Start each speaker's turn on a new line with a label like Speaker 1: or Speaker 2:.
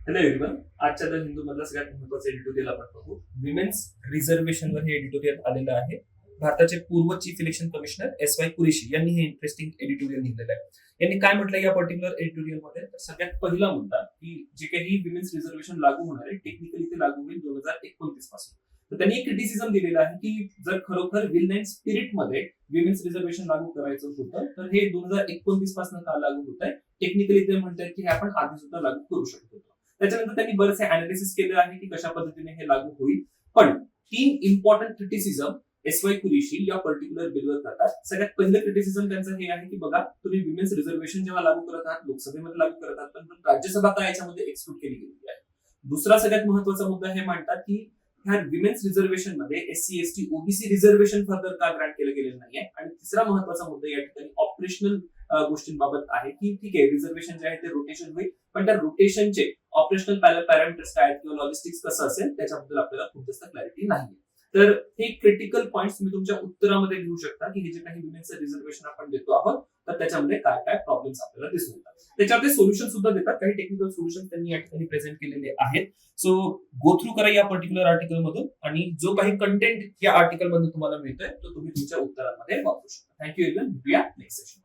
Speaker 1: Hello everyone, आजच्या the Hindu मधला सगळ्यात महत्त्वाचं एडिटोरियल आपण पाहू. विमेन्स रिझर्वेशनवर हे एडिटोरियल आलेलं आहे. भारताचे पूर्व chief election commissioner SY Qureshi यांनी हे इंटरेस्टिंग एडिटोरियल लिहिलेलं आहे. यांनी काय म्हटलं या पर्टिक्युलर एडिटोरियल मध्ये, तर सगळ्यात पहिला मुद्दा की जे काही विमेन्स रिझर्वेशन लागू होणार आहे टेक्निकली ते लागू होईल 2029 पासून. तर त्यांनी एक क्रिटिसिझम दिलेलं आहे की जर खरोखर विल अँड स्पिरिट मध्ये विमेन्स रिझर्वेशन लागू करायचं होतं तर हे 2029 पासून का लागू होत आहे. टेक्निकली ते म्हणतात की हे आपण आधी सुद्धा लागू करू शकत होतो. त्याच्यानंतर त्यांनी बरेचसे अनालिसिस केले आहे की कशा पद्धतीने हे लागू होईल. पण 3 इम्पॉर्टंट क्रिटिसिझम SY कुरेशी या पर्टिक्युलर बिलवर करतात. सगळ्यात पहिलं क्रिटिसिझम त्यांचं हे आहे की बघा, तुम्ही विमेन्स रिझर्वेशन जेव्हा लागू करत आहात लोकसभेमध्ये लागू करत आहात, पण राज्यसभा काय याच्यामध्ये एक्सक्लूड केली गेलेली आहे. दुसरा सगळ्यात महत्त्वाचा मुद्दा हे मांडतात की ह्या विमेन्स रिझर्वेशन मध्ये SC ST OBC reservation further का ग्रँट केलं गेलेलं नाहीये. आणि तिसरा महत्त्वाचा मुद्दा या ठिकाणी ऑपरेशनल गोष्टींबाबत आहे की ठीक आहे, रिझर्वेशन जे आहे ते रोटेशन होईल, पण त्या रोटेशनचे ऑपरेशनल पॅरामीटर्स काय आहेत किंवा लॉजिस्टिक्स कसं असेल त्याच्याबद्दल आपल्याला खूप जास्त क्लॅरिटी नाही. तर हे क्रिटिकल पॉइंट्स तुम्ही तुमच्या उत्तरामध्ये लिहू शकता की हे जे काही विमेन्स रिझर्वेशन आपण देतो आहोत तर त्याच्यामध्ये काय काय प्रॉब्लेम्स आपल्याला दिसून येतात. त्याच्यावर ते सोल्युशन सुद्धा देतात. काही टेक्निकल सोल्युशन त्यांनी या ठिकाणी प्रेझेंट केलेले आहेत. सो गो थ्रू करा या पर्टिक्युलर आर्टिकल मधून, आणि जो काही कंटेंट या आर्टिकल मधून तुम्हाला मिळतोय तो तुम्ही तुमच्या उत्तरांमध्ये वापरू शकता. Thank you everyone. भेटूया नेक्स्ट सेशन.